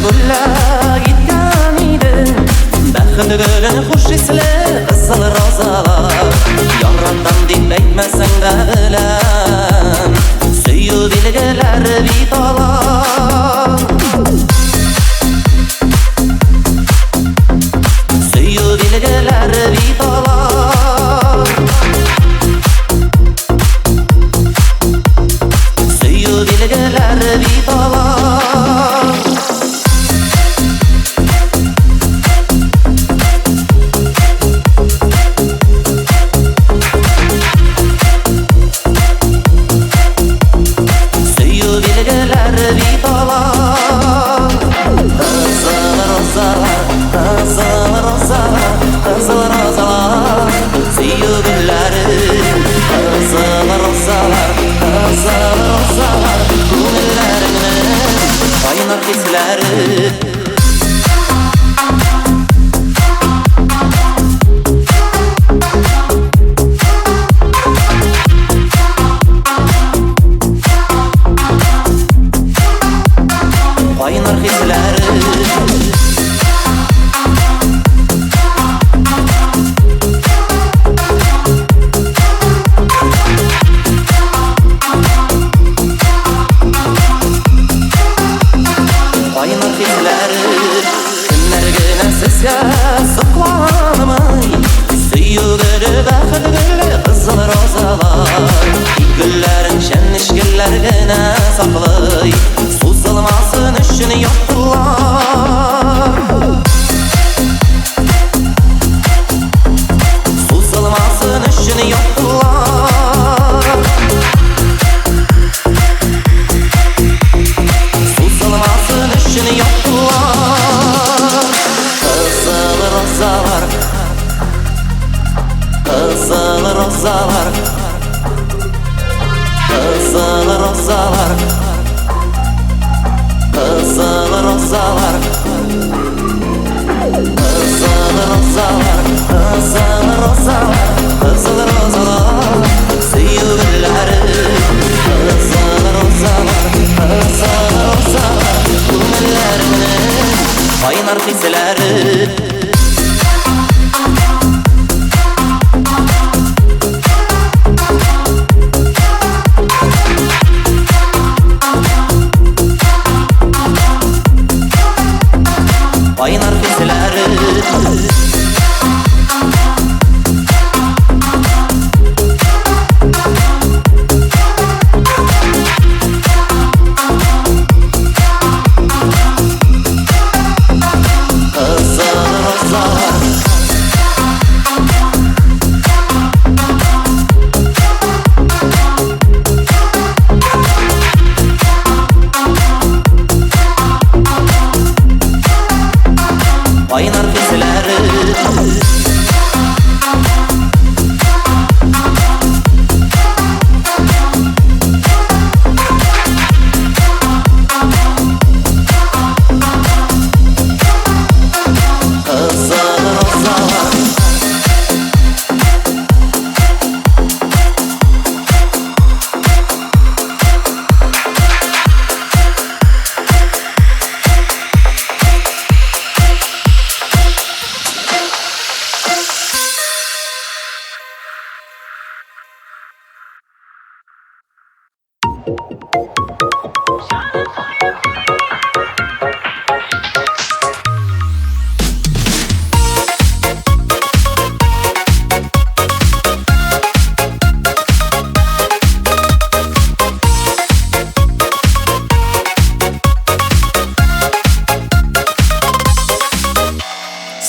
gulla gitgan idim. Baxtli gülün xush isli qizil rozalar. Yorandan deb aytmasang da bilam, suyu bilgilar bitolar. Suyu bilgilar bitolar. Suyu bilgilar bitolar.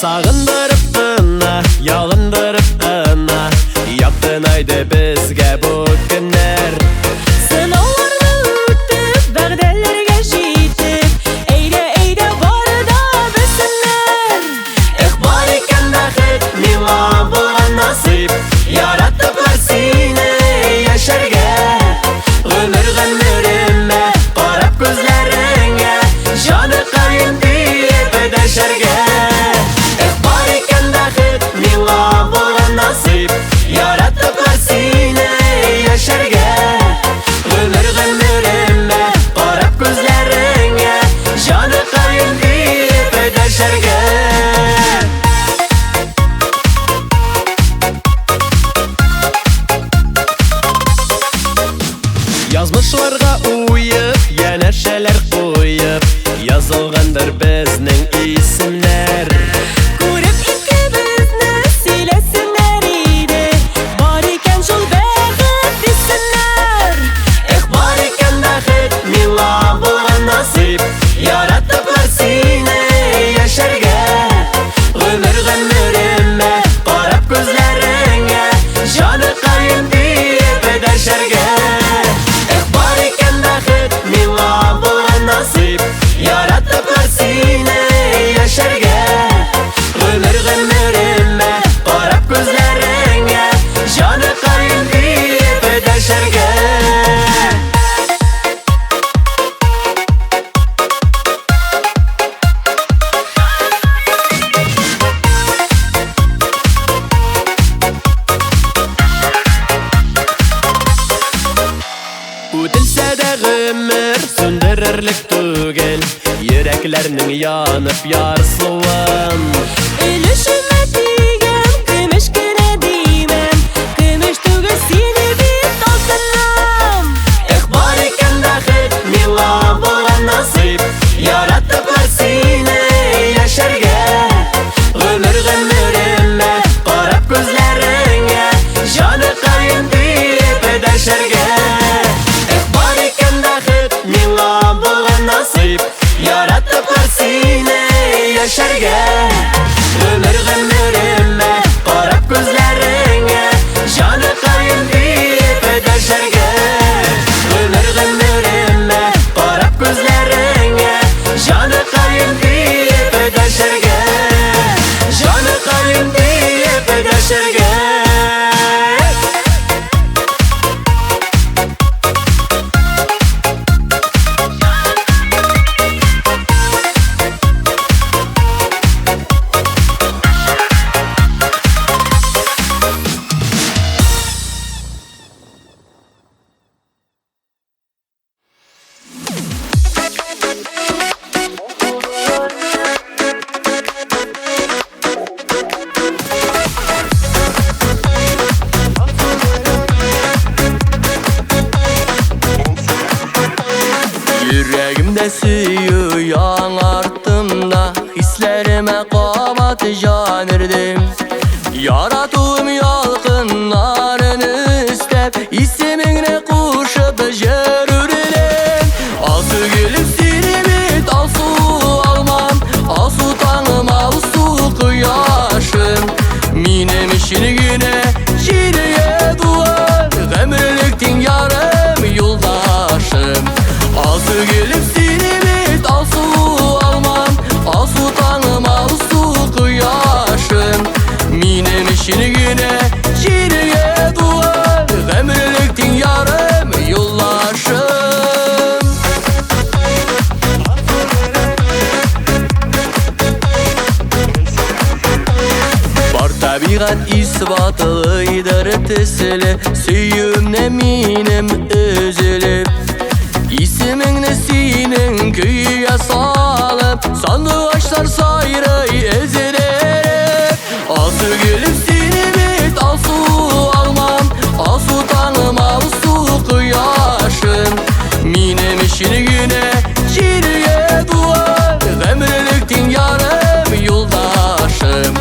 Sağındırıp ına, yalındırıp ına, yaptın aydı bizge bu günler. Sınavlarını ötüp, vəqdələrə жетіп, yazılgandır bizning isimler. Көріп ikimizni сөйлесінер еді, бар екен жол бәхет десінер. Бар екен бәхет, мила болған насип, яратыпlar сені яшәргә. Гомер-гомеремә карап күзләреңә, җаныкаем диеп дәшәргә. Бар екен бәхет, мила болған насип, яратыпlar сені яшәргә. Гомер-гомеремә карап күзләреңә, җаныкаем диеп дәшәргә. Үтелсә дә гомер сүндерерлек түгел, йөрәкләрнең янып ярсуын. Өлешіме тиген көмеш кенә деймін, көмеш түгел сені бит алтыным. Бар икән бәхет, мила булган насип, яратыпlar сине яшәргә. Гомер-гомеремә карап күзләреңә, җаныкаем диеп дәшәргә. Бар икән бәхет, мила булган насип, яратыпlar сине яшәргә. Гомер-гомеремә карап күзләреңә, җаныкаем диеп дәшәргә. Гомер-гомеремә карап күзләреңә, җаныкаем диеп дәшәргә. Җаныкаем диеп дәшәргә. Yüreğimde suyu yanarttımda, hislerime kamat canırdım. Yaratığım yalkınlarını istep, ismini kuşup jörürüm. Alsu gülüm sinimit, alsu almam, alsu tanım, alsu kıyaşım. Minem işini güne, şiriye duvar, ömürlüktin yarım yoldaşım. Alsu gülüm sinimit, alsu almam, alsu tanım, alsu kıyaşım. Minem işini güne, şiriye duvar, ömürlüktin yarım yoldaşım. Бар табиғат isbatlıdır tesili, süyümne minim üzülüp. İsmini senin kuyuya salıp, sandıqaşlar sayrı ezilerek. Alsu gülüm sinimit, alsu almam, alsu tanım, alsu kıyaşım. Minem işini güne, şiriye duvar, ömürlüktin yarım yoldaşım.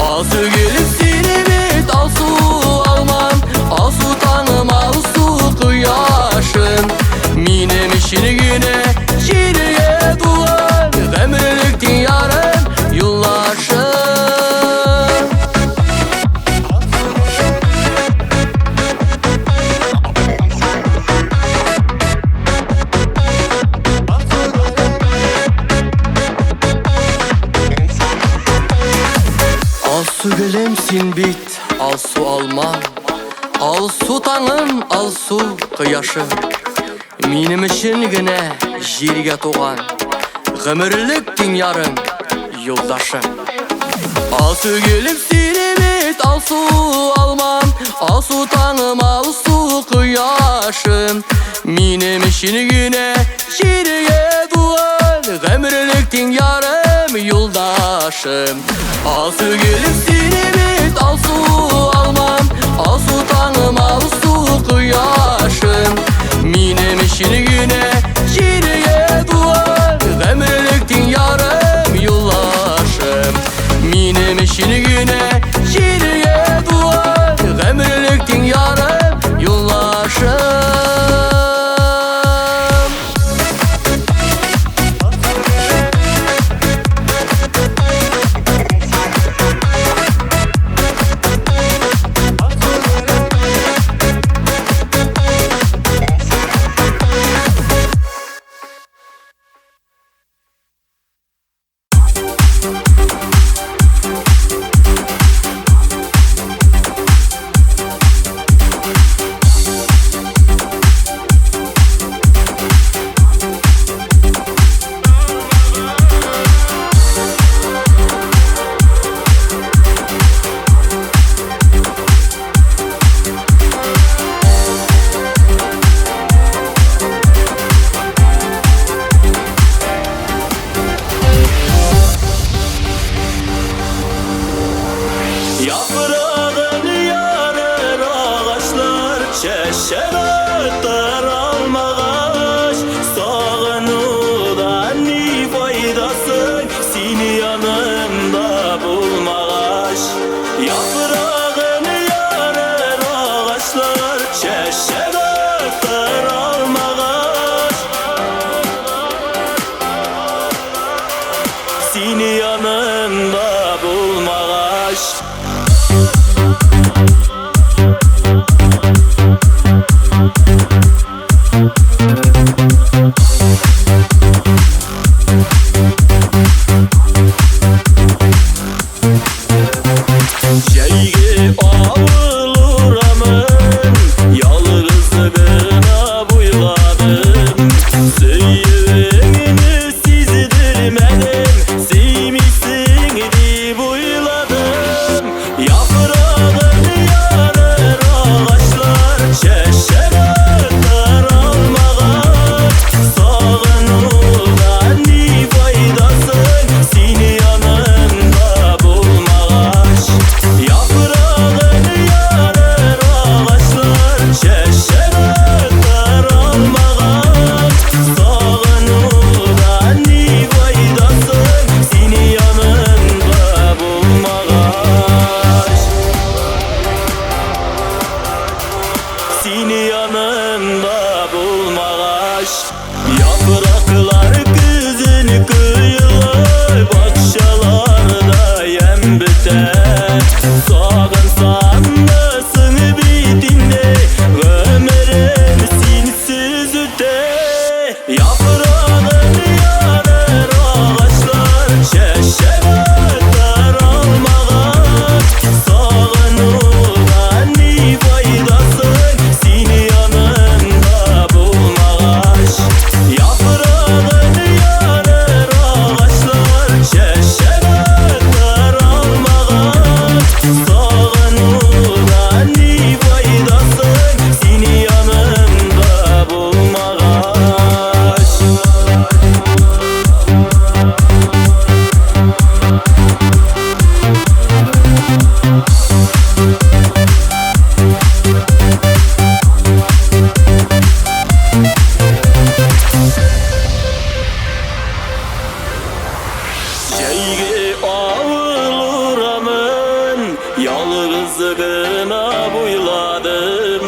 Alsu gülüm sinimit, alsu almam, alsu tanım, alsu kıyaşım. Minem işini güne, şiriye duvar, ömürlüktin yarım yoldaşım. Alsu gülümsin bit, alsu almam, alsu tanım, alsu kıyaşım. Minim için güne, jirge tuğan, ömürlüktin yarım yoldaşım. Alsu gülüm sinimit, alsu almam, alsu tanım, alsu kıyaşım. Minim işini güne, şiriye duvar, ömürlüktin yarım yoldaşım. Alsu gülüm sinimit, alsu almam, alsu tanım, alsu kıyaşım. Minem işini güne, şiriye duvar, ömürlüktin Şeyge avuluramın yalnızlığına buyladım. Söyüğünü sizdirmedim, sevmişsin diye buyladım. Yaprağın yanır ağaçlar, şeşeretler almağa. Sağınırdan ne faydasın, seni yanında bulmağaş. Yaprağın yanır ağaçlar, şeşeretler almağa. Sağınırdan ne faydasın, seni yanında bulmağaş. Seni yanında bulmağaş. Yapraklar kızını kıyılır, bakşalarda yem biter. Sağınsan mısın bitinde, ömrüm sensiz öter. Yaprağın yanır ağaçlar, şeşeretler almağa. Sağınırdan ne faydasın, seni yanında bulmağaş. Yaprağın yanır ağaçlar, şeşeretler almağa. Sağınırdan ne faydasın, seni yanında bulmağaş. Şeyge avuluramın yalnızlığına buyladım.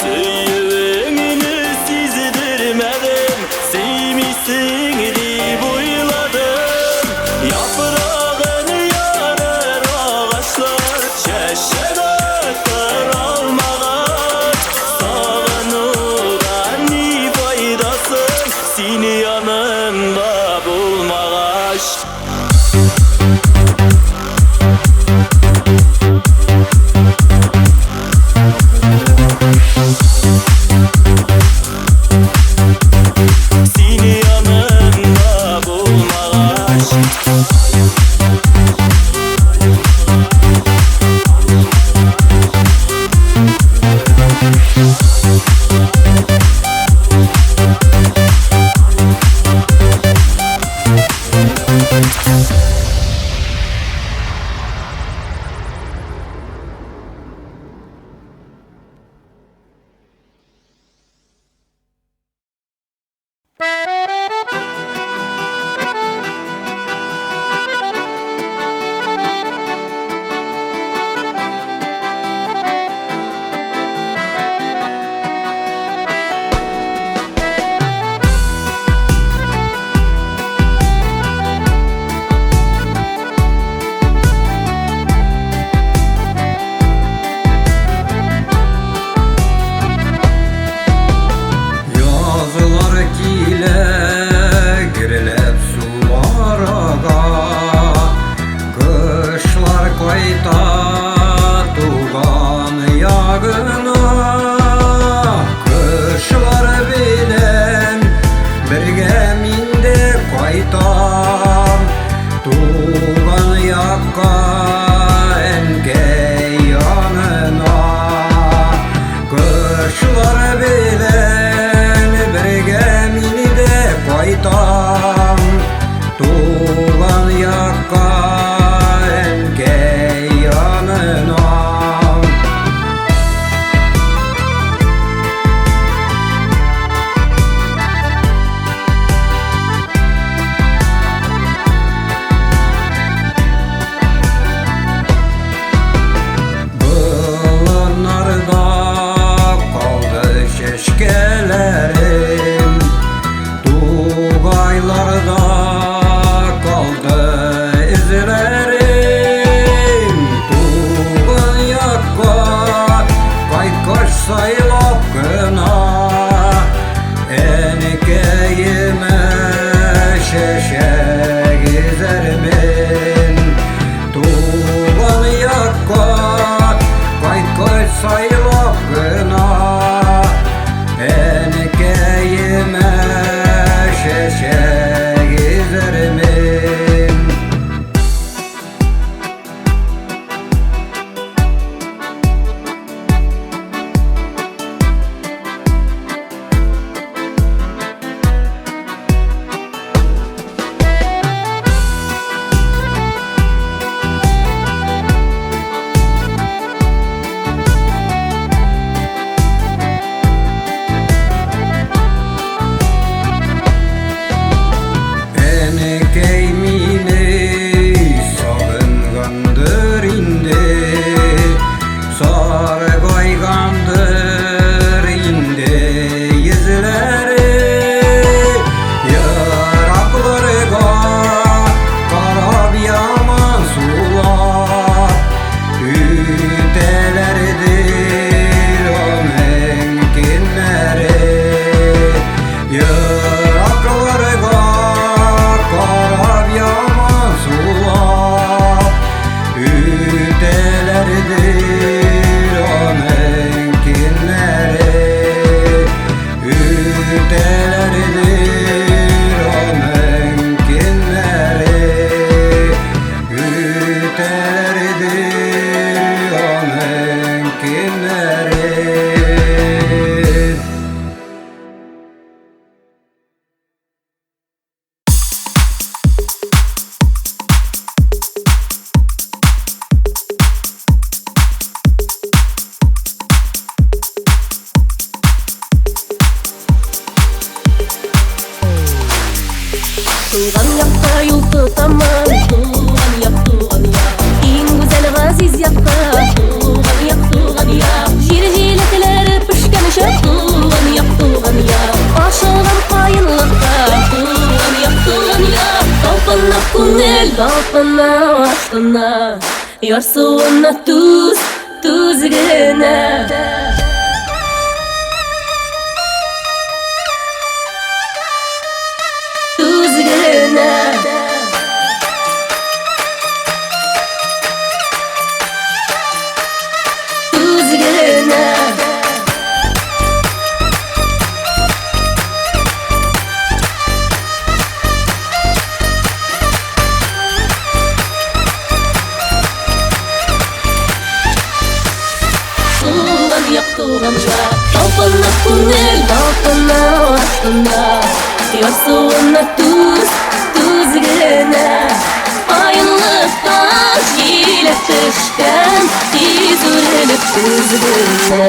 Söyüğünü sizdirmedim, sevmişsin diye buyladım. Yaprağın yanır ağaçlar, şeşeretler almağa. Sağınırdan ne faydasın, seni yanında bulmağaş. Seni yanında bulmağaş. Туган якка юл тотаман, туган як. Иң гүзәл газиз якка, туган як. Җир җиләкләре пешкән чак, туган як. Ашылган каенлыкта, туган як. Талпына күңел, талпына астына, ярсуына туз генә. Туз генә. Туз генә. Туган як. Талпына күңел, талпына астына, ярсуына туз генә. Каенлыктан җиләк төшкән, тиз үрелеп туз генә.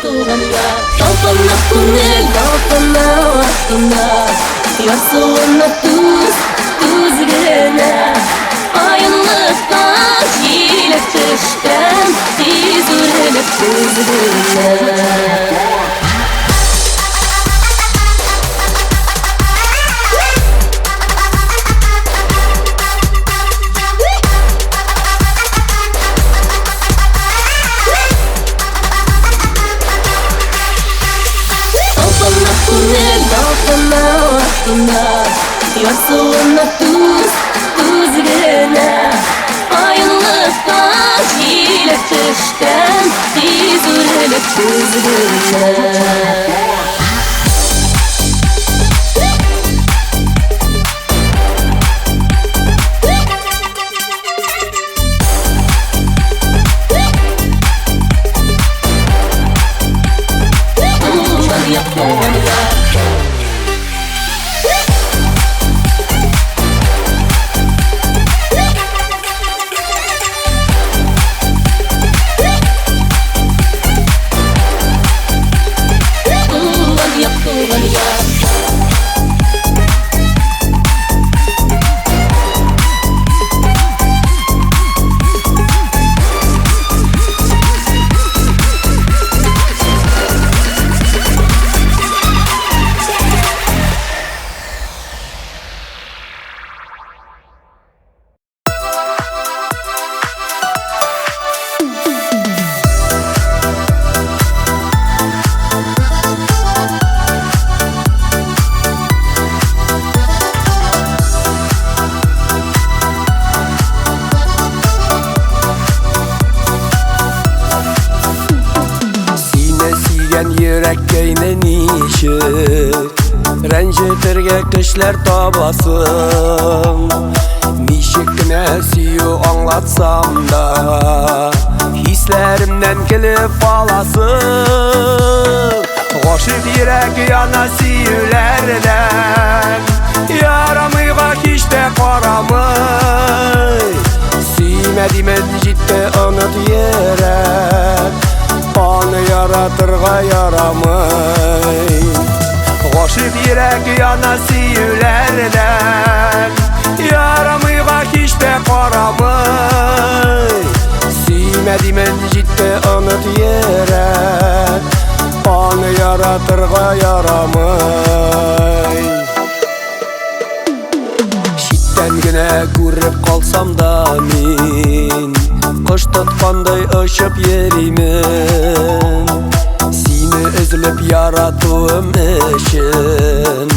Туган як. Талпына күңел, талпына астына, ярсуына туз генә. Каенлыктан җиләк төшкән, тиз үрелеп туз генә. Талпына астына, ярсуына туз генә. Каенлыктан җиләк төшкән, тиз үрелеп туз генә. Yürekkeyne nişik Rəncitirge kişler tabasın Nişik ne siyu anlatsam da Hislerimden gelip alasın Koşup yürek yana siyülerden Yaramıyga hiç de karamay Сүймәдимен җитте оныт йөрәк, аны яратырга ярамый. Гашык йөрәк яна сөюләрдән, ярамыйга һич тә карамый. Сүймәдимен җитте оныт йөрәк, аны яратырга ярамый. Читтән генә күреп калсам да мин, кош тоткандай очып йөримен. Сине эзлеп яратуым өчен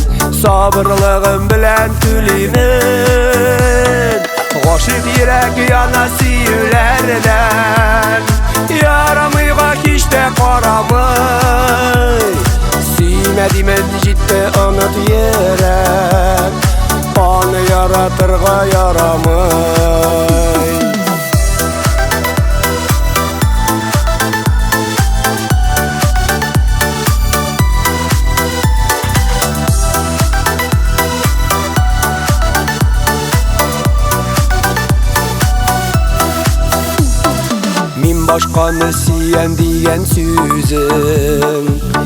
сабырлыгым белән түлимен. Гашык йөрәк яна сөюләрдән, ярамыйга һич тә карамый. Сүймәдимен җитте оныт йөрәк, аны яратырга ярамый. Мин башканы сөйәм дигән сүзең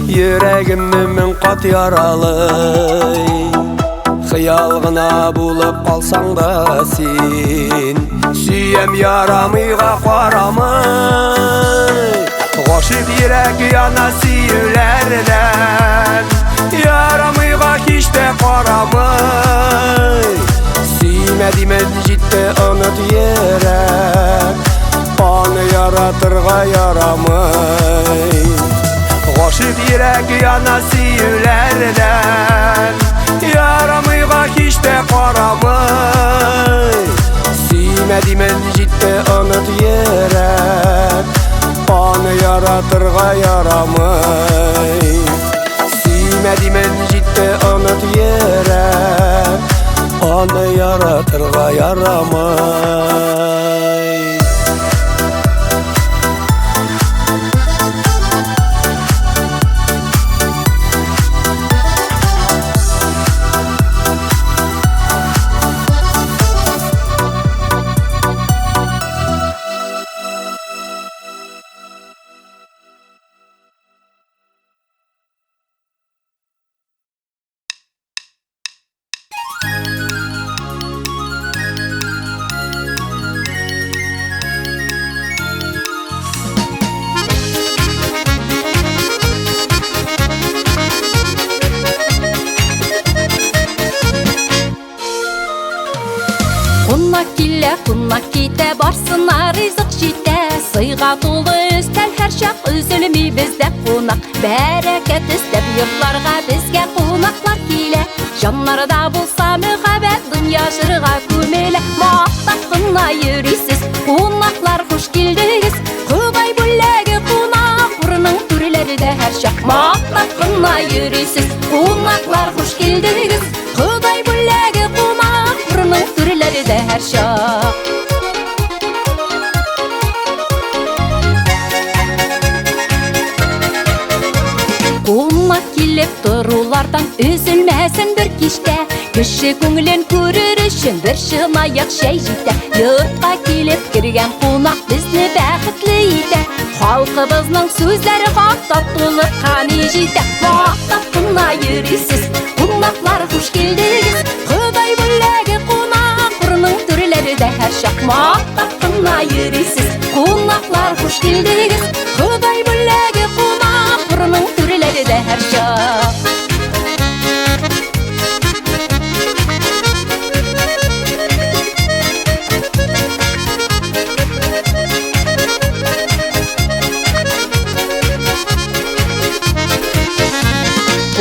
йөрәгемне мең кат яралый. Хыял гына булып калсаң да син, сөйәм ярамыйга карамый. Гашык йөрәк яна сөюләрдән, ярамыйга һич тә карамый. Сүймәдимен җитте оныт йөрәк, аны яратырга ярамый. Гашык йөрәк яна сөюләрдән, ярамыйга һич тә карамый. Сүймәдимен җитте оныт йөрәк, аны яратырга ярамый. Сүймәдимен җитте оныт йөрәк, аны яратырга ярамый. Кунак китә, барсына ризык җитә. Сыйга тулы өстәл һәр чак, өзелми бездә кунак. Бәрәкәт өстәп йортларга безгә кунаклар килә. Җаннарда булса мөхәббәт, дөнья җырга күмелә. Мактап кына йөрисез, кунаклар хуш килдегез. Ходай бүләге кунак, урының түреләрдә һәр чак. Мактап кына йөрисез, кунаклар хуш килдегез. Ходай бүләге кунак, урының түреләрдә һәр чак. Кунак килеп торулардан üzülмәсен бер кичтә. Кеше күңелен күрер өчен бер чынаяк шәй җитә. Йортка килеп кергән кунак безне бәхетле итә. Халкыбызның сүзләре хак, татлылыкка ни җитә. Мактап кына йөрисез, кунаклар хуш килдегез. Ходай бүләге кунак, урының түреләрдә һәр чак. Мактап кына йөрисез, кунаклар хуш килдегез. Ходай бүләге кунак, урының түреләрдә һәр чак.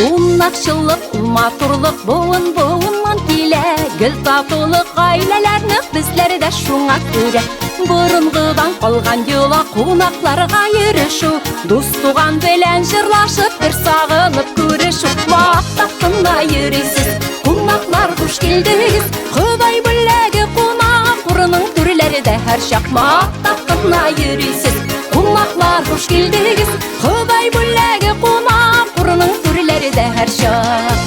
Кунакчылык, матурлык буын-буыннан килә. Гел татулык гаиләләрне безләрдә шуңа күрә. Борынгыдан калган йола кунакларга йөрешү. Дус туган белән җырлашып, бер сагынып күрешү. Мактап кына йөрисез, кунаклар хуш килдегез. Ходай бүләге кунак, урының түреләрдә һәр чак. Мактап кына йөрисез, кунаклар хуш килдегез. Ходай бүләге кунак, урының түреләрдә һәр чак.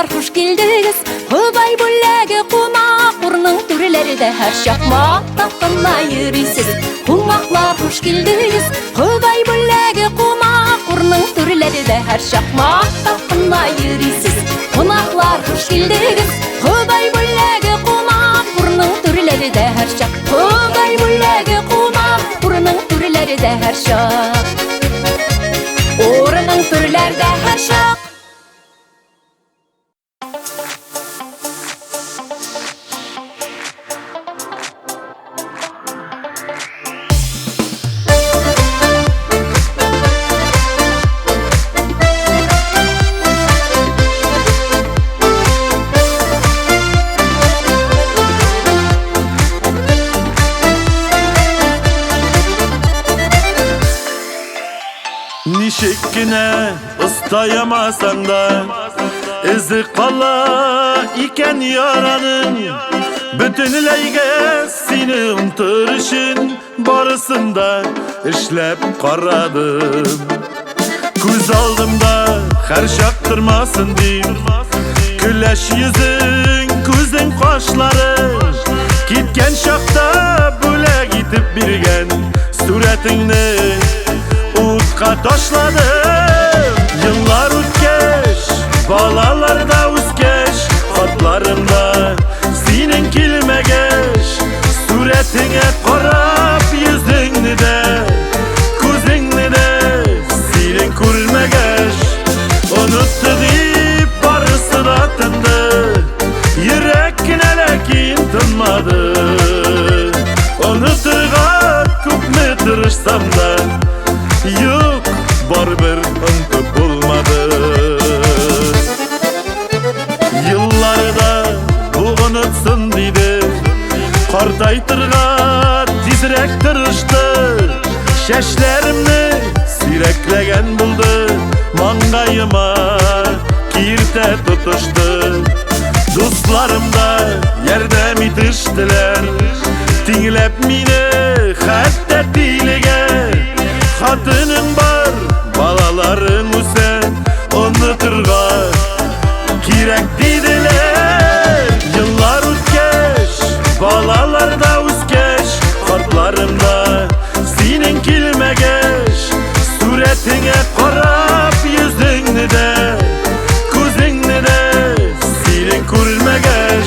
Qonaqlar xush keldiniz. Hubay bullaga qo'noq burning turlarida har shaqmoq taqinmay yurisiz. Qonaqlar xush keldiniz. Hubay bullaga qo'noq burning turlarida har shaqmoq taqinmay yurisiz. Qonaqlar xush keldiniz. Hubay bullaga qo'noq burning turlarida har shaq. Hubay bullaga qo'noq burning turlarida har shaq. O'rining turlarida har shaq. Nişekkine ıstayamasan da izi qala iken yaranın. Bütünleyge seni unuturuşun barısında işlep qaradım. Göz aldımda her şaktırmasın deyip güleş yüzün, gözün kaşların. Gitken şakta böyle gitip birgen suretini Utqa taşladım. Yıllar utkeş, balalarda uzkeş, hatlarımda senin kilmegeş. Suretine qarab yüzünü de, gözünü de senin kurmegeş. Unuttu deyip barısı da tındı, yürekine lekin tınmadı. Unuturga köp mü tırışsam da yok, barber unutup bulmadı. Yıllarda bu unutsun deydi, qartaytırga tizrek tırıştı. Şeşlerimni süreklegen buldu, mangayıma kirte tutuştu. Dostlarım da yerde mitiştiler, dinlep mini hatta dilige. Hatının var, balaların usen, unuturga kirek dediler. Yıllar uzkeş, balalarda uzkeş, hatlarımda senin kilmegeş. Suretine qarab yüzünü de, gözünü de senin kurmegeş.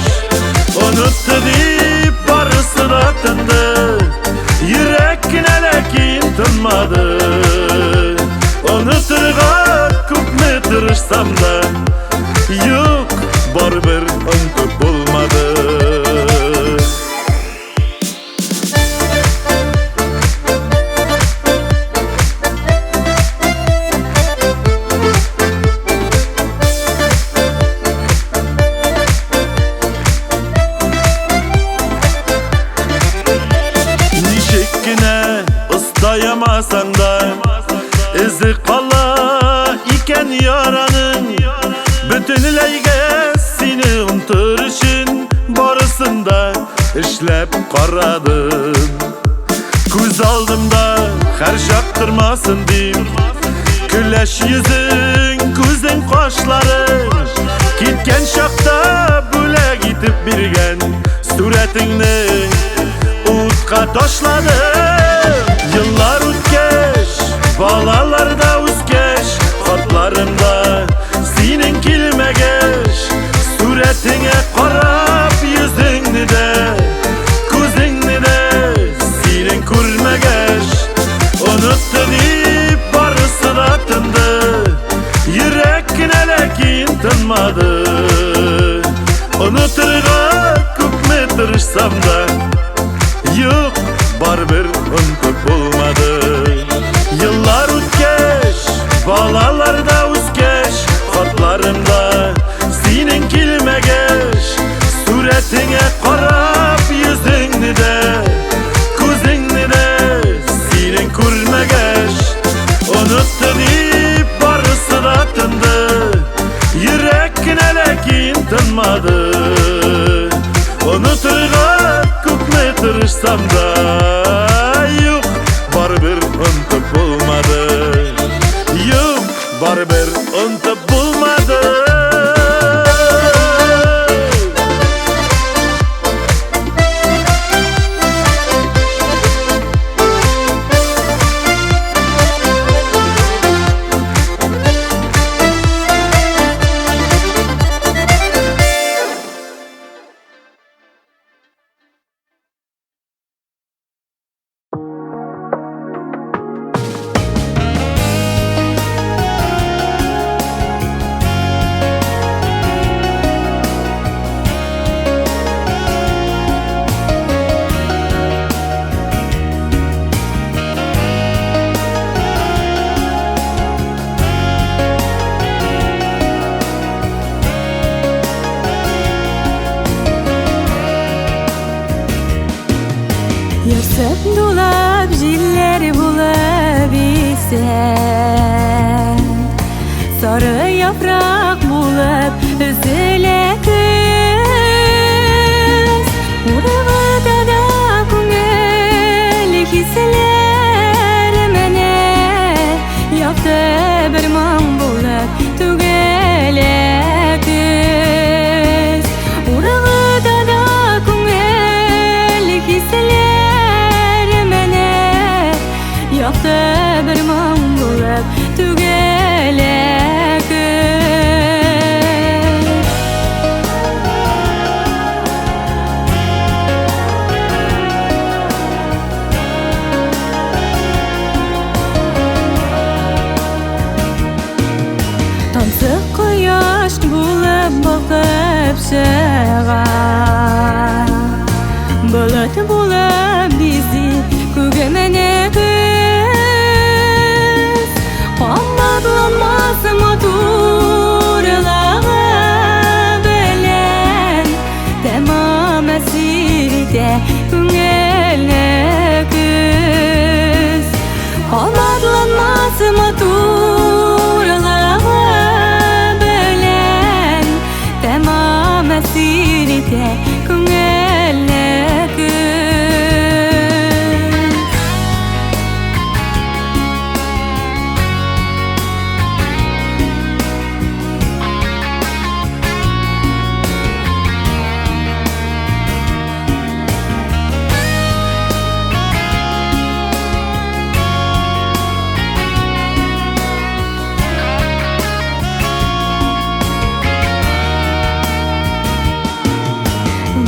Unuttu deyip barısı da tındı, yürekine lekin tınmadı. Unuturga köp mü tırışsam da yok, barber unutup bulmadı. Nişekkine ıstayamasan da izi qala iken yaranın. Bütünleyge seni unuturuşun barısında işlep qaradım. Göz aldımda her şaktırmasın deyip güleş yüzün, gözün kaşların. Gitken şakta böyle gitip birgen suretini utqa taşladım. Yıllar utkeş, balalarda uzkeş, hatlarımda senin kilmegeş. Suretine qarab yüzünü de, gözünü de senin kurmegeş. Unuttu deyip barısı da tındı, yürekine lekin tınmadı. Unuturga köp mü tırışsam da yok, barber unutup bulmadı. Yıllar uzkeş, balalarda uzkeş, hatlarımda senin kilmegeş. Suretine qarab yüzünü de, gözünü de senin kurmegeş. Unuttu deyip barısı da tındı, yürekine lekin tınmadı. Unuturga köp mü tırışsam da yok, barber unutup bulmadı. Yok, barber unutup bulmadı. Yırsıp dulap jiller bulab isen Sarı yaprak bulab üzüle kız Urağıda da көңіл hisler mene Yaptı bir man bulab tügele kız Urağıda da көңіл hisler mene Yaptı bir man bulab tügele Tansı koyaş bulab bakıp şağa Bulut bulab bizi kögemene kız Qammatlanmaz motorlağı bilen Tamam esirde köngülne kız Qammatlanmaz motorlağı bilen Tamam esirde köngülne kız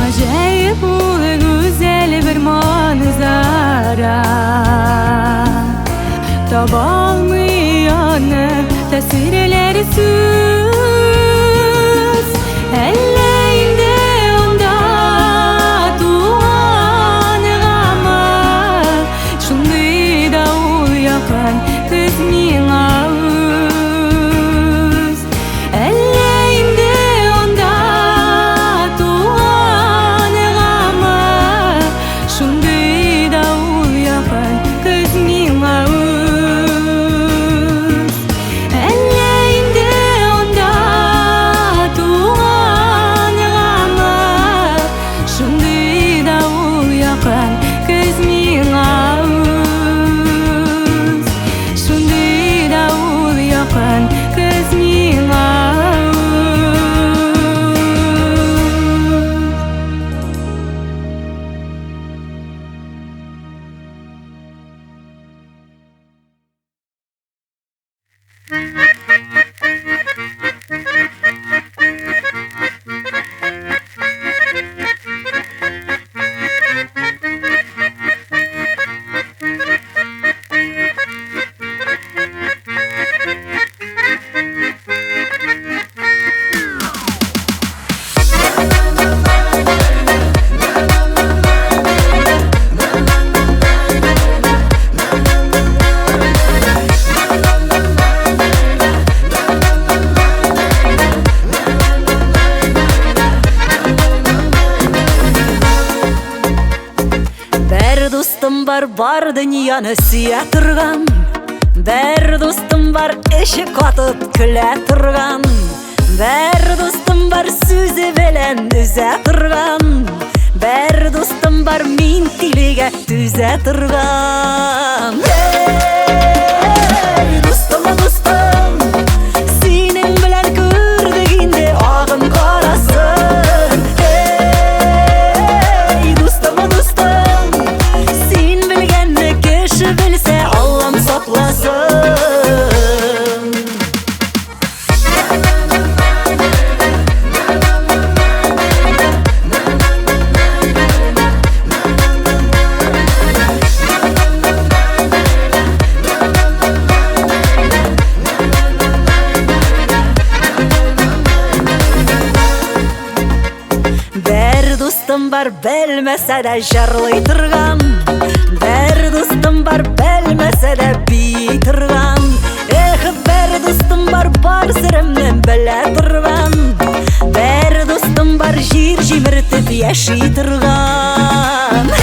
Acayip ulu güzel bir manzara Taba almayanı tasvirleri süz Ellerinde onda tuğan gamı Şunday da ul yakın kızmin ağız Ellerinde onda tuğan gamı Şunday da ul yakın kızmin ağız Ellerinde onda tuğan gamı Şunday da ul yakın kızmin ağız Şunday da ul yakın kızmin ağız Бар дүнияны сүйе тұрған Бір достым бар іші қатып күле тұрған Бір достым бар сөзі белен үзе тұрған Бір достым бар мен тілеге түзе тұрған Достым, достым Сенің білен көрдігінде ағым қарасын Достым, достым Sen bilgenni kişi bilse Allah'ım saklasın бар белмесе де жарлый тұрған, бір достым бар белмесе де бей тұрған. Эх, бір достым бар сырымнен біле тұрған, бір достым бар жер жеміртіп яши тұрған.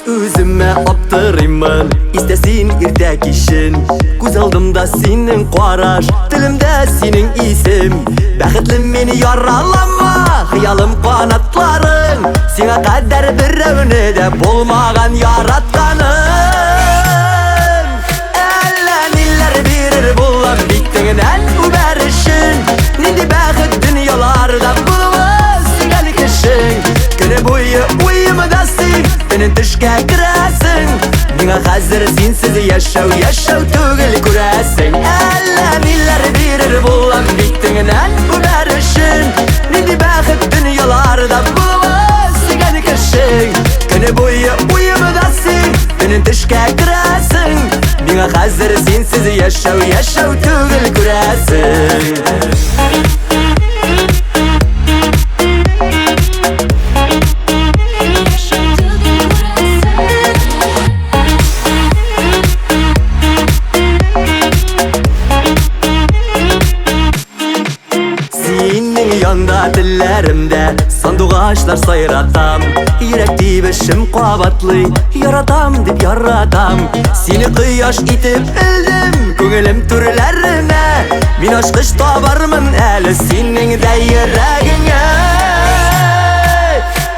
Özüme aptırayman istesin irde kişin. Göz aldımda senin qaraş, dilimde senin isim. Bəxtli meni yaralama, xiyalım qanatların. Sine kadar bir revni de bulmagan yaratkanın. Elleniller birir bulan bittiğinden bu berişin. Nindi bəxt dünyalarda bulmaz gel kişin. Günü boyu uyumadasın, benim düşke giresin. Bana hazır sensiz yaşav tügül küresin. Elleniller birir bulan bittiğinden bu berişin. Nindi bəxt dünyalarda bulmaz gel kişin. Günü boyu uyumadasın, benim düşke giresin. Bana hazır sensiz yaşav tügül küresin. Yanda dillerimde sandık ağaçlar sayratam. Yürek dibişim qabatlı yaratam dip yaratam. Seni kıyaş itip bildim köngülüm türlerine. Min aşkış tabarmın eli senin de yüreğine.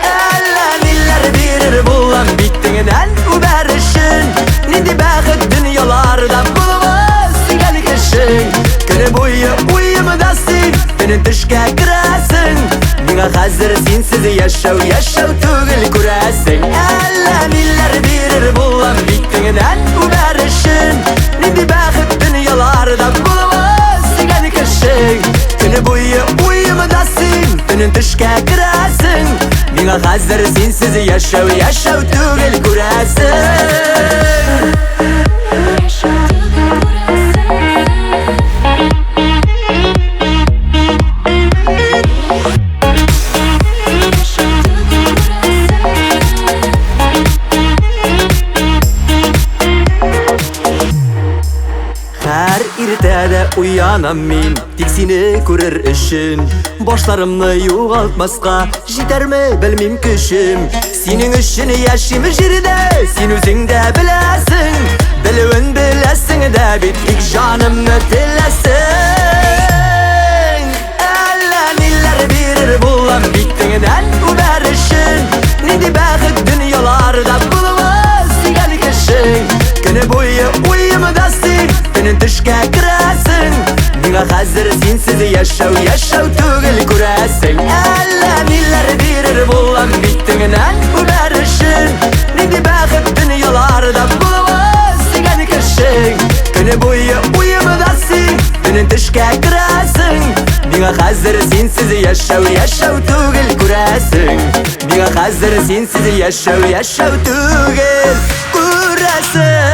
Elleniller birir bulan bittiğinden bu berişin. Nindi bəxt dünyalarda bulmaz gel kişin. Günü boyu uyumadasın, benim düşke giresin. Bana hazır sensiz yaşav tügül küresin. Elleniller birir bulan bittiğinden bu berişin. Nindi bəxt dünyalarda bulmaz gel kişin. Günü boyu uyumadasın, benim düşke giresin. Bana hazır sensiz yaşav tügül küresin. Uyanam min tiksini görür işin. Başlarımı yoğaltmaska jeter mi bilmem küçüm. Senin işini yaşım jirde sen özün de bilesin. Bilivin bilesin de bitlik canımı tilesin. Elleniller birir bulan bittiğinden bu berişin. Nindi bəxt dünyalarda bulmaz gel kişin. Günü boyu uyumadasın, benim düşke giresin. Bana hazır sensiz yaşav tügül küresin. Elleniller birir bulan bittiğinden bu berişin. Nindi bəxt dünyalarda bulmaz gel kişin. Günü boyu uyumadasın, benim düşke giresin. Bana hazır sensiz yaşav tügül küresin. Bana hazır sensiz yaşav tügül küresin.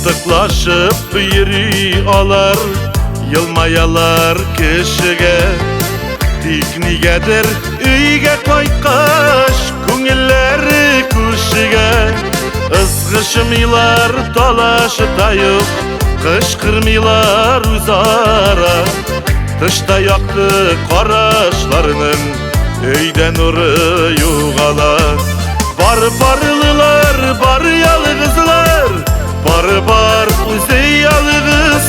Tıklaşıp yeri alar, yılmayalar kişiге. Tik nigedir üyge koykaş, köngülleri kuşiге. Izgışmılar talaşı tayıp, kışkırmılar uzara. Tışta yaktı karaşlarının, öyden nuru yuğalar. Barlılar, bar yalğızlar, bar uzey yalğız.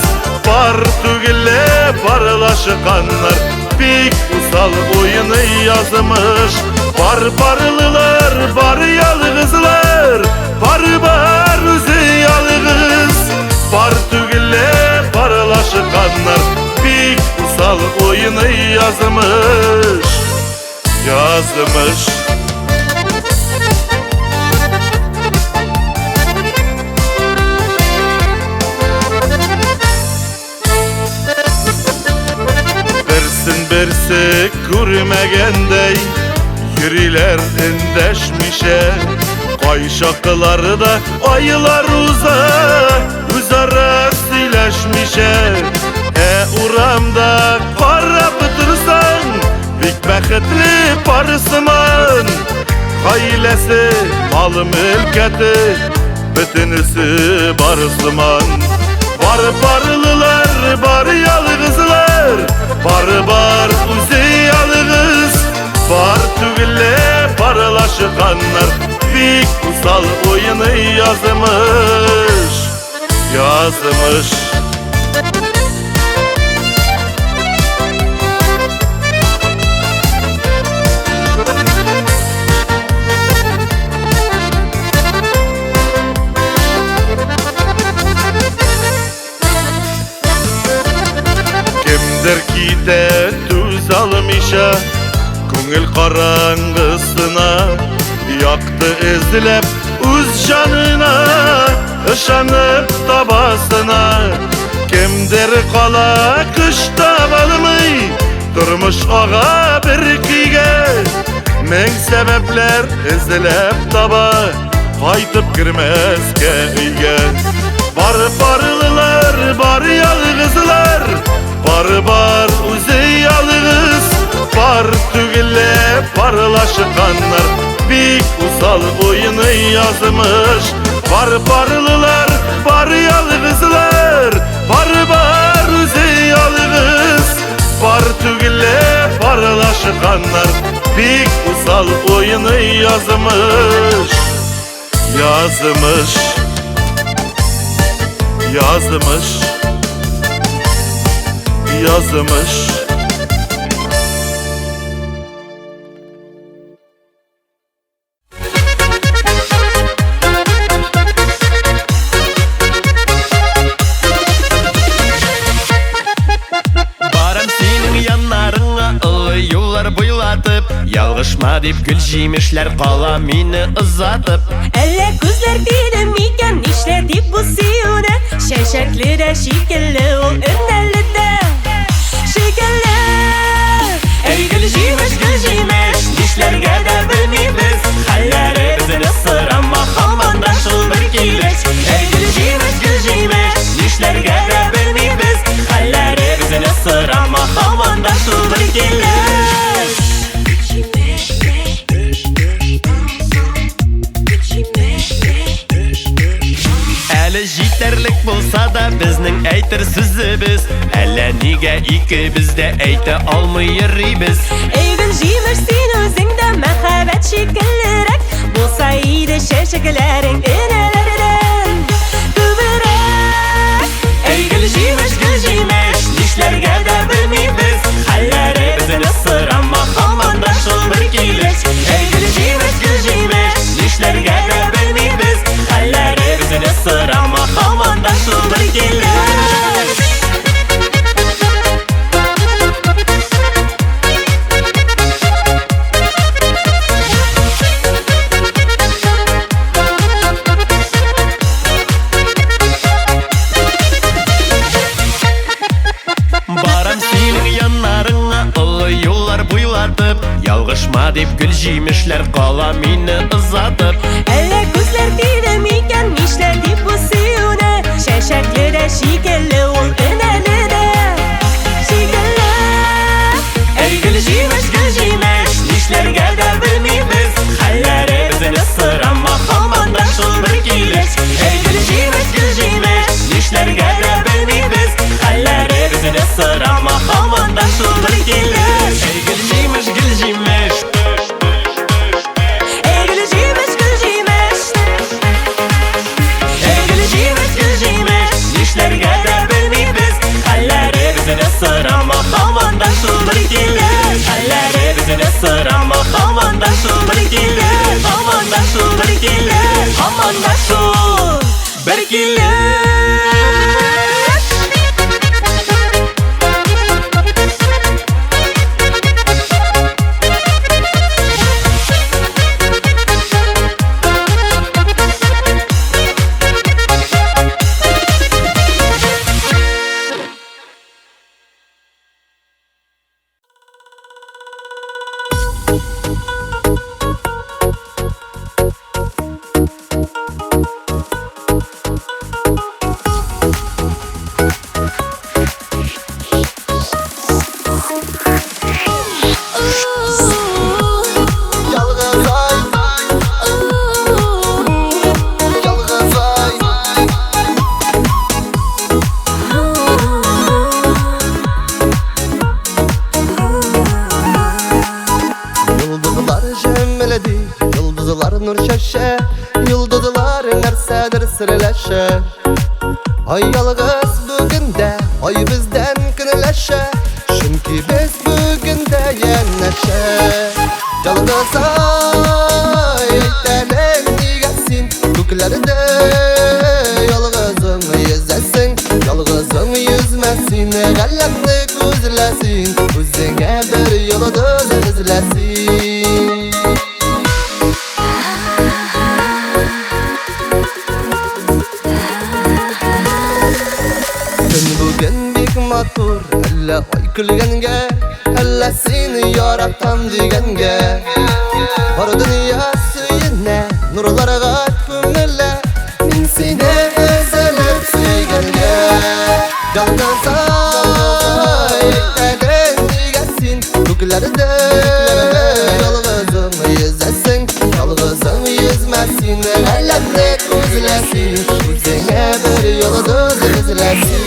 Bar tügülle barlaşıkanlar, pek usal oyunu yazmış. Barlılar, bar yalğızlar, bar uzey yalğız. Bar tügülle barlaşıkanlar, pek usal oyunu yazmış. Birisi görmegendey yürüler indeşmişe Kayşakları da ayılar uzara sileşmişe Uramda kara bıtırsan Bik beketli parısıman Haylesi mal mülketi Bütünüsü barısıman Bar barlılar bar yalgızlar Bar uzi yalgız Bar tügülle barlaşıkanlar Bik usal oyunu yazmış Kimdir ki de tuz almışa Көңіл қараңғысына Яқты ізлеп өз жанына Işanıp табасына Kimdir қала күш табалмай Тұрмыш аға бір күйге Мен себеплер ізлеп таба Қайтып кірмеске үйге Бар барлылар, бар ялғызлар Бар узи ялғыз Бар tügülle parlaşıkanlar Bik usal oyunu yazmış Var barlılar, var yalgızlar Var uzi yalgız Var tügülle parlaşıkanlar Bik usal oyunu yazmış Yalgışma deyip gül jimişler kala meni ızlatıp Әллә күзләр тидем икән нишләр дип бу сөюне Шәшәкле дә шикелле ул өннәле дә Шикелле Әй гөл җимеш нишләргә дә белмибез Хәлләребезне сорама һаман да шул бер килеш Әй гөл җимеш нишләргә дә белмибез Хәлләребезне сорама һаман да шул бер килеш Әлі жетерлік болса да біздің әйтір сөзібіз Әлі неге икебіз де әйті алмай йөрибез Әй гөл җимеш син үзеңдә мәхәббәт шикеллерәк Булса иде чәчәкләрең энәләрдән күбрәк Әй гөл җимеш нишләргә дә белмибез Хәлләребезне сорама һаман да шул бер килеш Әй гөл җимеш нишләргә дә белмибез Хәлләребезне сорама һаман да шул бер килеш Ялгышма дип гүл җимешләр кала мине ызатып Әллә күзләр тидем икән нишләр дип бу сөюне Шәшәкле дә шикелле ул өнәле дә Шикелле Әй гөл җимеш нишләргә дә белмибез Хәлләребезне сорама һаман да шул бер килеш Әй гөл җимеш нишләргә дә белмибез Хәлләребезне сорама һаман да шул бер килеш Әй гүл җимеш Нишләргә дә белмибез Yalgız ay, yalgız ay. Yıldızlar şemmeledi, yıldızlar nur şaşe, yıldızlar nersedir sırlaşe. Ay yalgız bugünde, ay bizden kınlaşe, çünkü biz bugünde yeneşe. Yalgız ay, aytenin digesin, göklerde yalgızın yüzesin, yalgızın yüzmesin, galemni gözlesin, özüne bir yıldız izlesin. Gün bugün bik matur, alla oy külgenge, alla seni yaratan digenge. Var dünya suyine, nurlarga kömülle, min seni ezelip süygenge. Yalgız ay, aytenin digesin, göklerde yalgızın yüzesin, yalgızın yüzmesin, galemni gözlesin, özüne bir yıldız izlesin.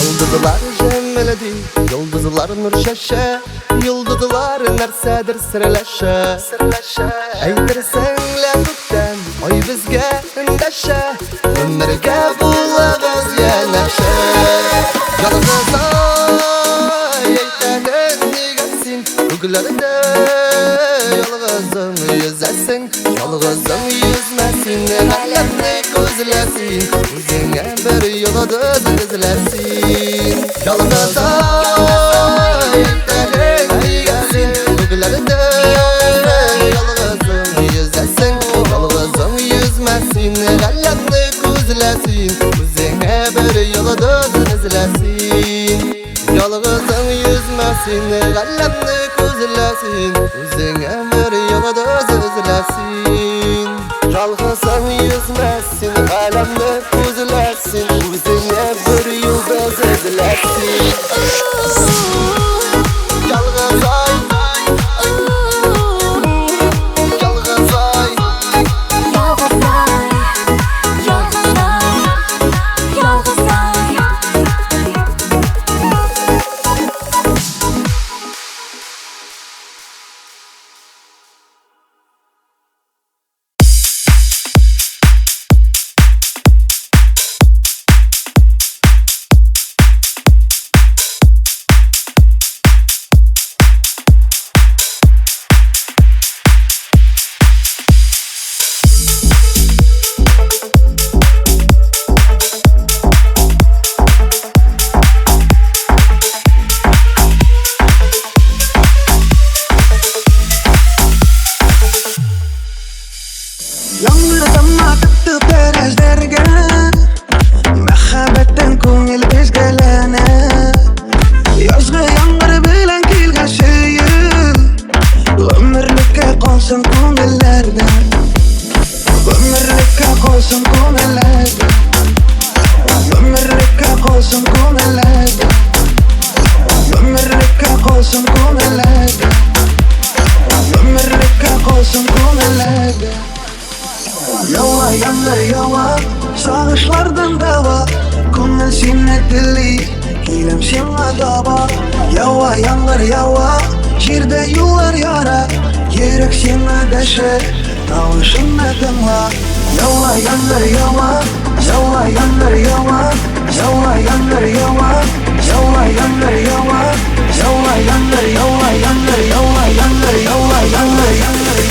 Yıldızlar şemmeledi, yıldızlar nur şaşe, yıldızlar nersedir sırlaşe. Aytırsan lafuktan, oy bizge indeşe, ömürge bulagız yeneşe. Yalgız ay, aytenin digesin, göklerde yalgızın yüzesin, yalgızın yüzmesin, galemni gözlesin, özüne bir yıldız izlesin. Yalgız ay, aytenin digesin, göklerde yalgızın yüzesin, yalgızın yüzmesin, galemni gözlesin, özüne bir yıldız izlesin. Yalgızın yüzmesin, galemni gözlesin, özüne bir yıldız izlesin. Yalgızın yüzmesin, galemni gözlesin, özüne bir yıldız izlesin. Yalgız ay, yalgız ay. Sağışlardan dava, көңіл сені тілей, келем сен таба. Яуа яңғыр яуа, жерде юлар яра, керек сені дәші, тауышыны тыңла. Яуа яңғыр яуа, яуа яңғыр яуа, яуа яңғыр яуа, яуа яңғыр яуа, яуа яңғыр яуа яңғыр яуа яңғыр яуа яңғыр яңғыр.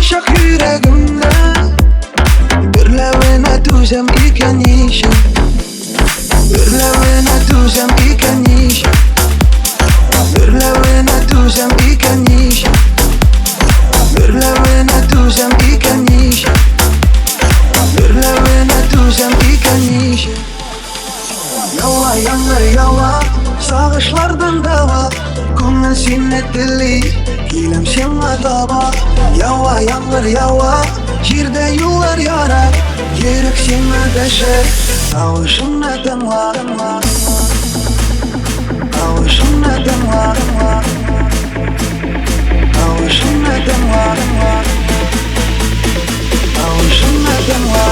Uşak yüreğimde Birlevine düzem iken işim Birlevine düzem iken işim Birlevine düzem iken işim Birlevine düzem iken işim Birlevine düzem iken işim Yawa yanlar yawa Sağışlardan dava Көңіл сені тілей Келем сені таба Ява yanlar ява Жерде юлар яра Ерік сені дәші Тауышына тыңла Тауышына тыңла Тауышына тыңла Тауышына тыңла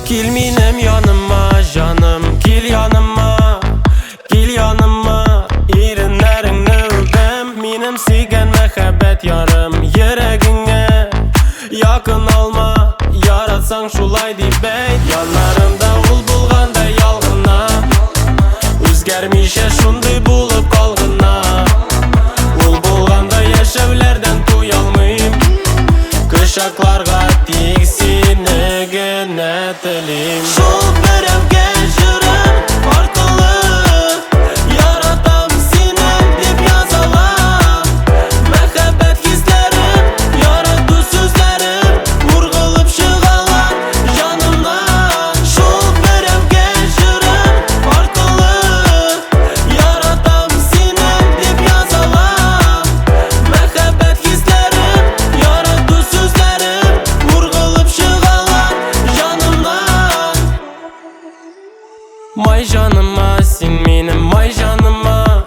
Kil benim yanıma canım, kil yanıma, kil yanıma. Erinlerini öldüm, benim suygan muhabbet yarım yüreğine. Yakın alma, yaratsan şulay dip bey. Yanlarımda ul bulganda yalgına, özgermişe şunday bulup kalgına. Ul bulganda yaşevlerden tuyalmayım, kışaklarga tiksini gene telim. Şol berevge jürem arkalı, yaratam seni dip yazalam. Muhabbet hislerim, yaratı sözlerim, vurgılıp çıgalar canımdan. Şol berevge jürem arkalı, yaratam seni dip yazalam. Muhabbet hislerim, yaratı sözlerim, vurgılıp çıgalar canımdan. May canıma sen benim may canıma,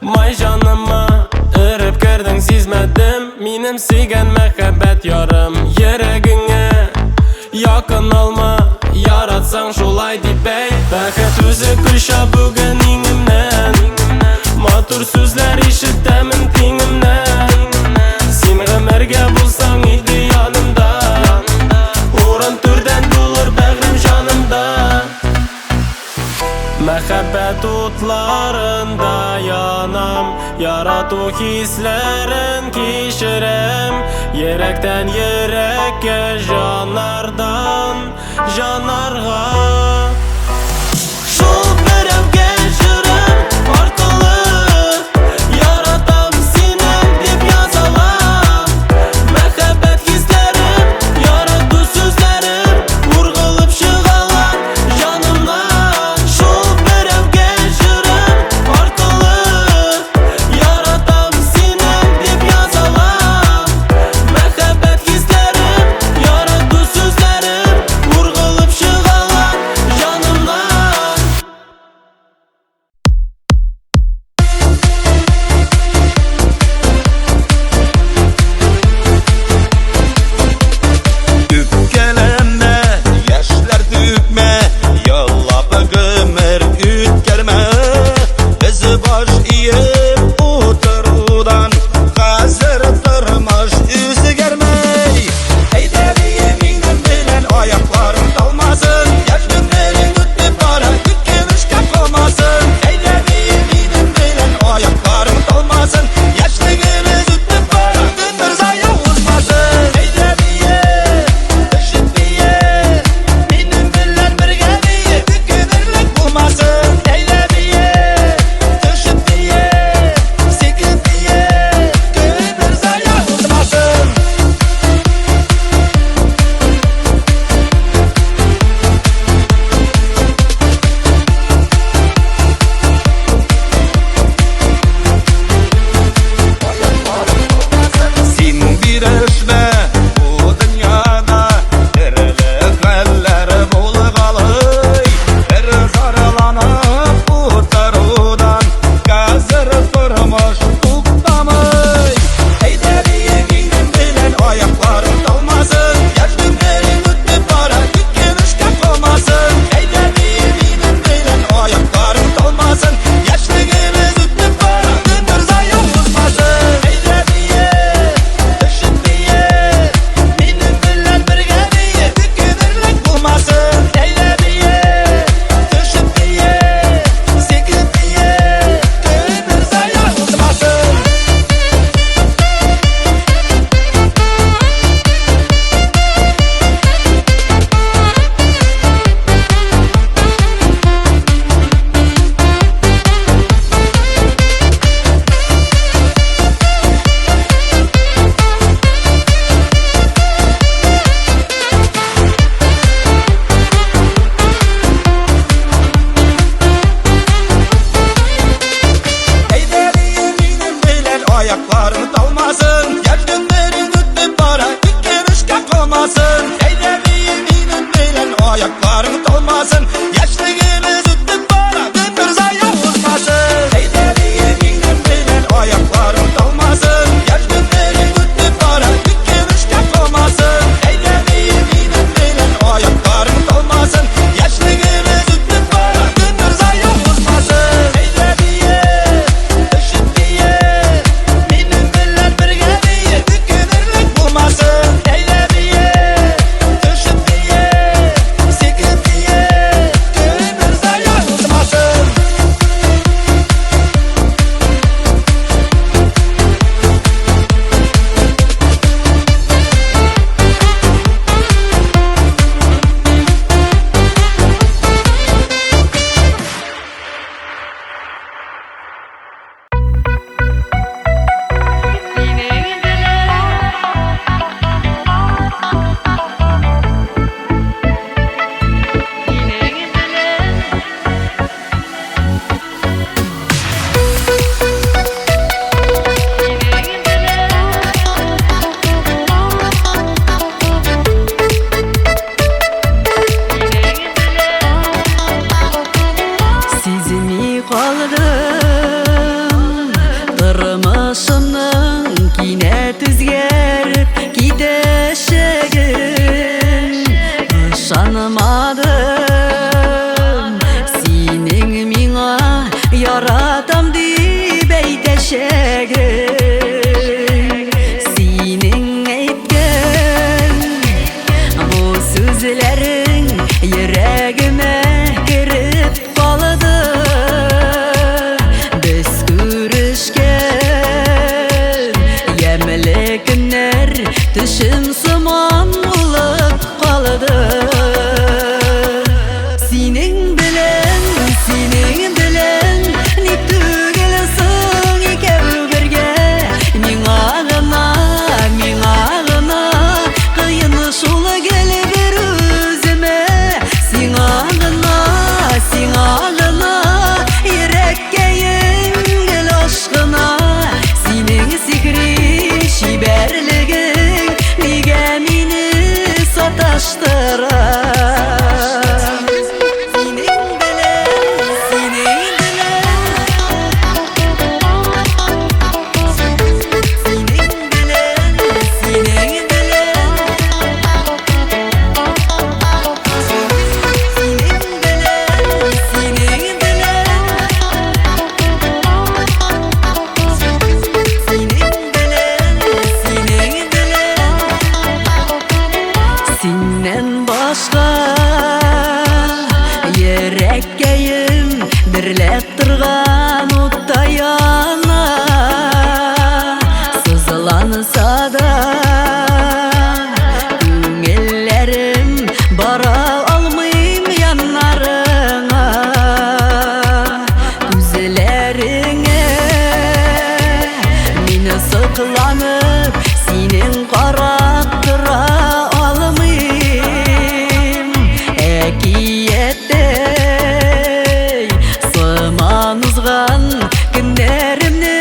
may canıma. Örüp gördün sezmedim benim suygan muhabbet yarım yüreğine. Yakın alma, yaratsan şolay dip bey. Bәхет өзі күлші бүгін еңімнен, матур сөзлер ишітемін теңімнен. Сен ғымірге болсаң иді янымда, орын түрден болыр бәғрім жанымда. Muhabbet otlarında yanam, yaratу hislerin kişirem. Yürekten yüreğe, janardan janarga. Şol berevge jürem arkalı, yaratam seni dip yazalam. Muhabbet hislerim, yaratı sözlerim, vurgılıp çıgalar canımdan. Şol berevge jürem arkalı, yaratam seni dip yazalam. Muhabbet hislerim, yaratı sözlerim, vurgılıp çıgalar canımdan. bilen, senin bilen, ni tügelsin ikev birge. Min ağına, kıyın şula gel bir özüme. Sin ağına, yürekkeyin gel aşkına. Senin sikri şiberligin, nige meni sataştırar. Senden başka yürekkeyim birlep turgan utta yana. Sızlansa da көңелlerim bara almayım yanlarına. Gözlerine meni sıklanıp senin qarap tura almayım. Ekiyetey sımanızgan günlerimni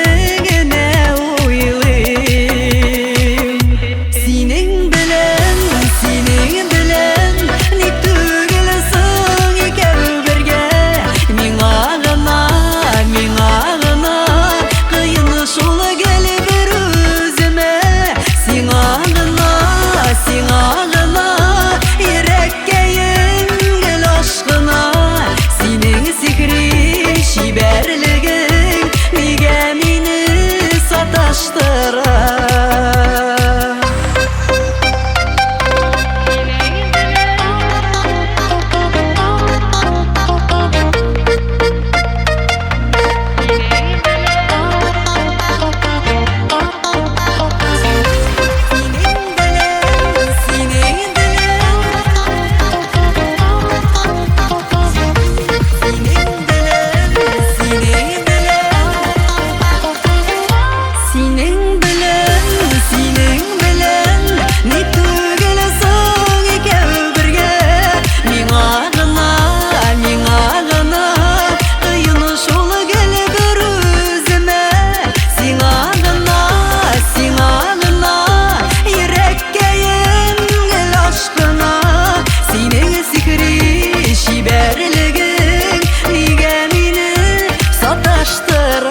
gene uylayım. Senin bilen, ni tügelsin ikev birge. Min ağına, kıyın şula gel bir özüme. Sin ağına, yürekkeyin gel aşkına. Senin sikri şiberligin, nige meni sataştırar. Senin bilen, ni tügelsin ikev birge. Min ağına, kıyın şula gel bir özüme. Sin ağına, yürekkeyin gel aşkına. Senin sikri şiberligin, nige meni sataştırar.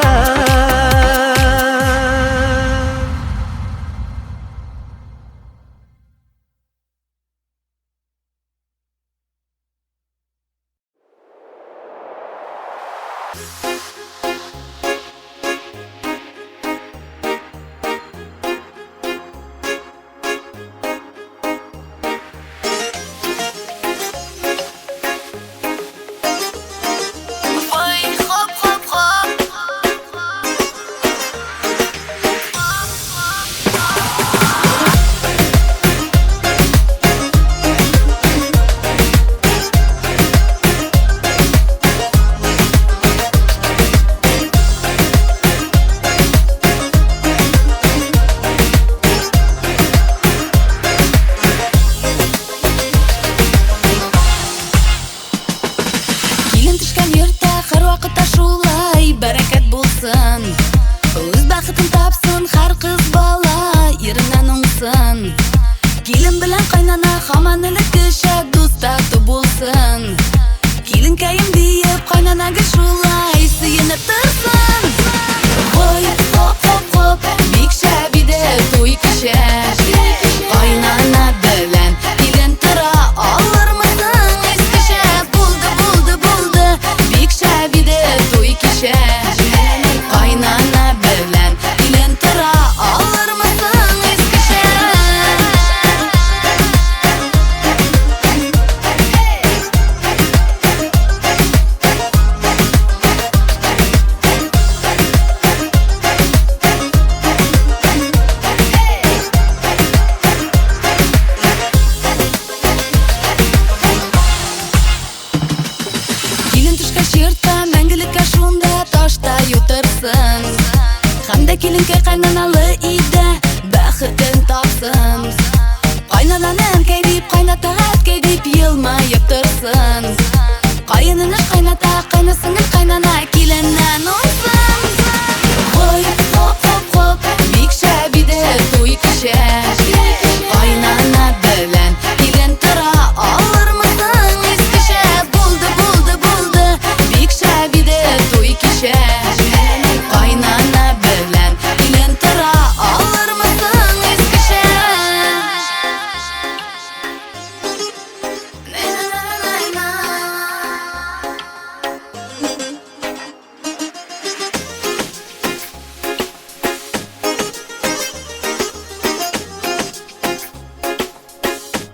Өз бақытын тапсын har қыз бала ерінен оңсын. Келін білен қайнана хаман ілікіші достаты болсын. Келін кәйім дейіп қайнанағы шулай сүйініп тұрсын. Қой, қоп, бик шәбиді той кіші. Қайнана білен келін тұра алыр мысың ескіші. Болды, бик шәбиді той кіші. Қайнана білен келін тұра алыр мысың ескіші. Келін түшка шертта, мәңгілікке шунда ташта ютырсын. Хәмдә келінке қайнаналы иде, бәхетін тапсын. Қайнананым кәй дип, қайнатағат кәй дип, елмайып тұрсын. Қайыныныш қайната, қайнасыңын қайнана, келіннен олсын. Қой, хоп, хоп, хоп, бик шәбиді туй кеше. Қайнана білән, келін тұра алыр мısың ескіше. Болды, болды, болды, бик шәбиді туй кеше. Қайнана білән, келін тұра алыр мısың ескіше.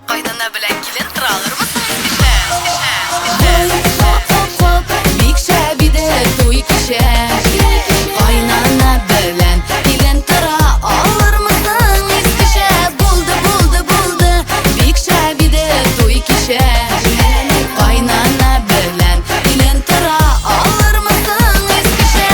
Қайнана білән келін тұра алыр мısың ескіше. Хоп, хоп, хоп, бик шәбиді туй кеше. Қайнана білән, келін тұра алыр мısың ескіше. Болды, болды, болды, бик шәбиді туй кеше. Қайнана білән, келін тұра алыр мısың ескіше.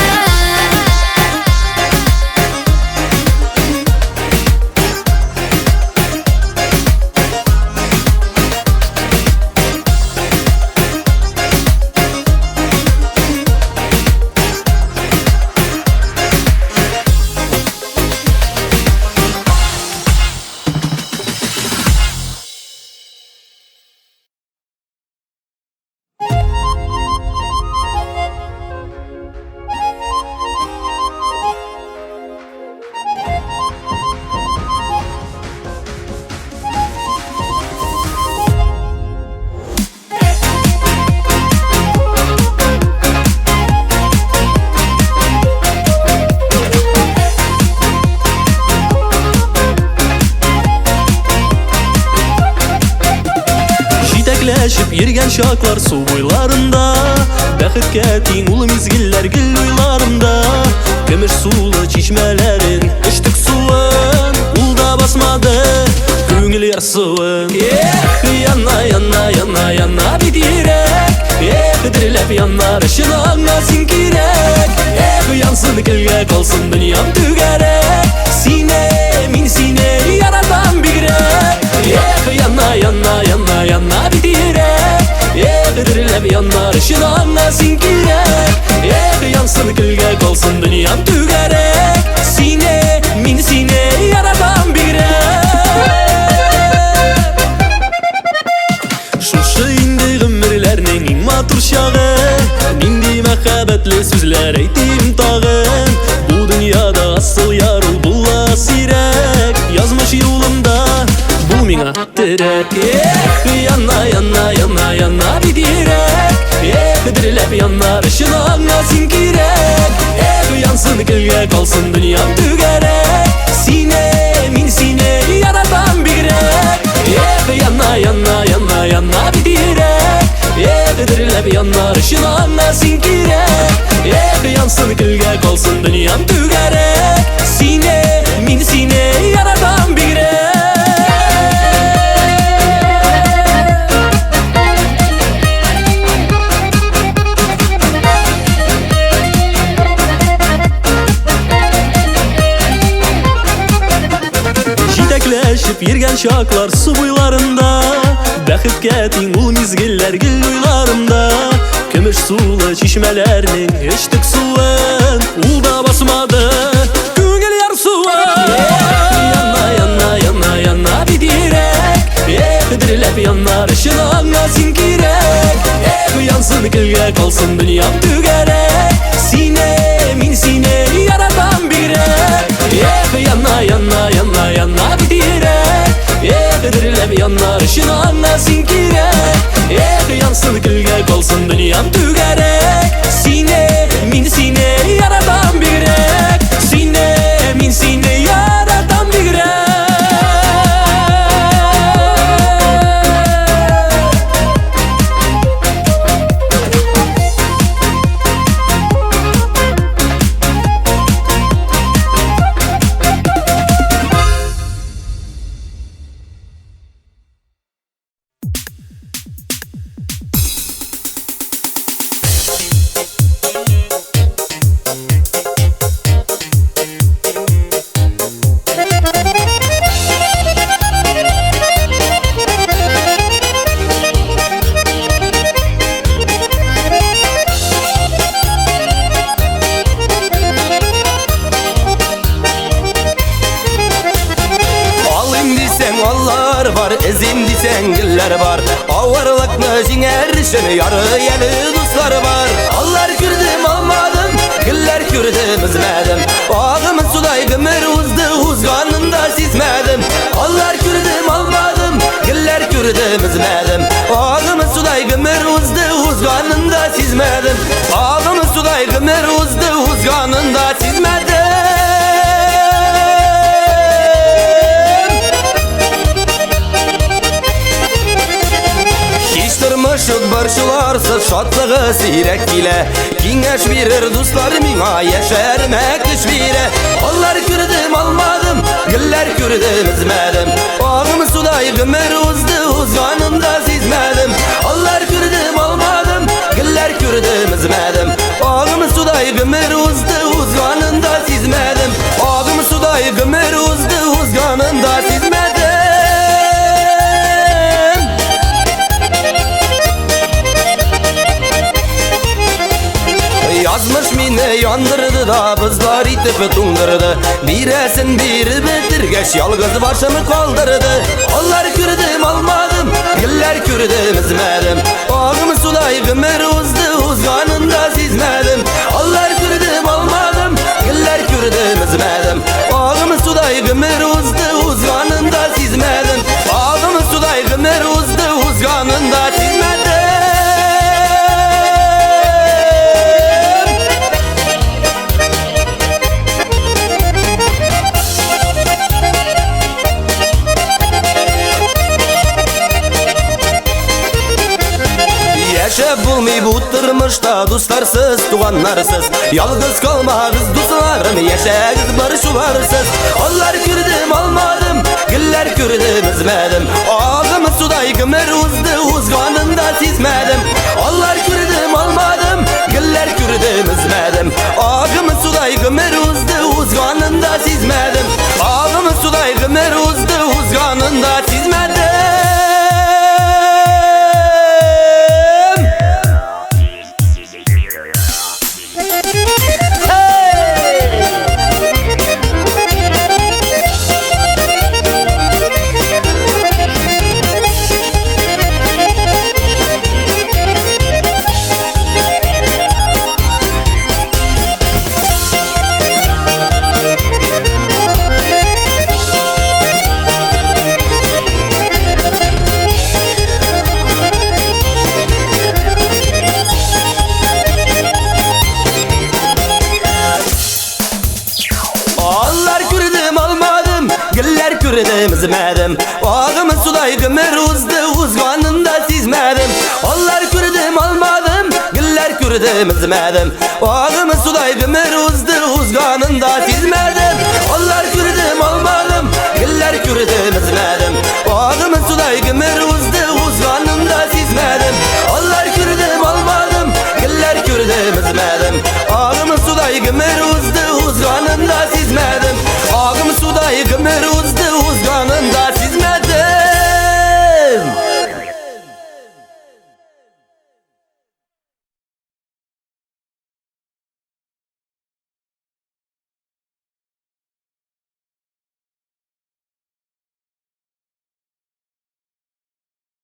Җитәкләшеп йөргән чаклар су буйларында, бәхеткә тиң ул мизгелләр гел уйларымда. Көмеш сулы чишмәләрен эчтек суын, ул да басмады күңел ярсуын. Эх, яна, яна, яна, яна бит йөрәк, эх, дөрләп янар өчен аңа син кирәк. Эх, янсын көлгә калсын дөньям түгәрәк, сине, мин сине яратам бигрәк. Эх, яна, яна, яна, яна бит йөрәк, эх, дөрләп янар өчен аңа син кирәк. Эх, янсын көлгә калсын дөньям түгәрәк, сине, мин сине яратам бигрәк. Шушы инде гомерләрнең иң матур чагы, нинди мәхәббәтле сүзләр әйтим тагын. Бу дөньяда асыл яр ул була сирәк, язмыш юлымда бу миңа терәк. Эх, яна, яна, яна, яна бит йөрәк, эх, дөрләп янар өчен аңа син кирәк. Эх, янсын көлгә калсын дөньям түгәрәк, сине, мин сине яратам бигрәк. Эх, яна, яна, яна, яна бит йөрәк, эх, дөрләп янар өчен аңа син кирәк. Эх, янсын көлгә калсын дөньям түгәрәк, сине, мин сине яратам бигрәк. Җитәкләшеп йөргән чаклар су буйларында, бәхеткә тиң ул мизгелләр гел уйларымда. Көмеш сулы чишмәләрнең эчтек суын, ул да басмады күңел ярсуын. Яна, яна, яна, яна бит йөрәк, эх, дөрләп янар өчен аңа син кирәк. Эх, янсын көлгә калсын дөньям түгәрәк, сине, мин сине яратам бигрәк. Эх, яна, яна, яна, яна бит йөрәк, эх, дөрләп янар өчен аңа син кирәк. Эх, янсын көлгә калсын дөньям түгәрәк, сине, мин сине яратам бигрәк. Сине, мин сине яратам бигрәк. için yarı yeni dostlar var. Allar kürdüm almadım, güller kürdüm üzmedim. Ağımın suday gümür uzdu, uzganında sizmedim. Allar kürdüm almadım, güller kürdüm üzmedim. Ağımın suday gümür uzdu, uzganında sizmedim. Ağımın suday gümür uzdu, uzganında sizmedim. Turmuşuk barşularsız şatlığı sirek ile Kingeş birir dostlar mina yeşermek iş bire. Allar kürdüm almadım, güller kürdüm izmedim. Ağımı suday gümür uzdu, uzganında sizmedim. Allar kürdüm almadım, güller kürdüm izmedim. Ağımı suday gümür uzdu, uzganında sizmedim. Ağımı suday gümür uzdu, uzganında sizmedim. Yazmış mine yandırdı da bızlar itip tundırdı. Biresin biri bitirgeç yalgız başımı kaldırdı. Allar kürdüm almadım, güller kürdüm izmedim. Ağımı suday gümür uzdu, uzganında sizmedim. Allar kürdüm almadım, güller kürdüm izmedim. Ağımı suday gümür uzdu, uzganında sizmedim. Ağımı suday gümür uzdu, uzganında sizmedim. Yaşap bulmay bu tırmışta dostlarsız, tuğanlarsız. Yalgız kalmağız dostlarım, yaşağız barışularsız. Allar kürdüm almadım, güller kürdüm izmedim. Ağımı suday gümür uzdu, uzganında sizmedim. Allar kürdüm almadım, güller kürdüm izmedim. Ağımı suday gümür uzdu, uzganında sizmedim. Ağımı suday gümür uzdu, uzganında sizmedim. Güller kürdüm izmedim. Ağımı suday gümür uzdu, uzganında sizmedim. Allar kürdüm almadım, güller kürdüm izmedim. Ağımı suday gümür uzdu, uzganında sizmedim.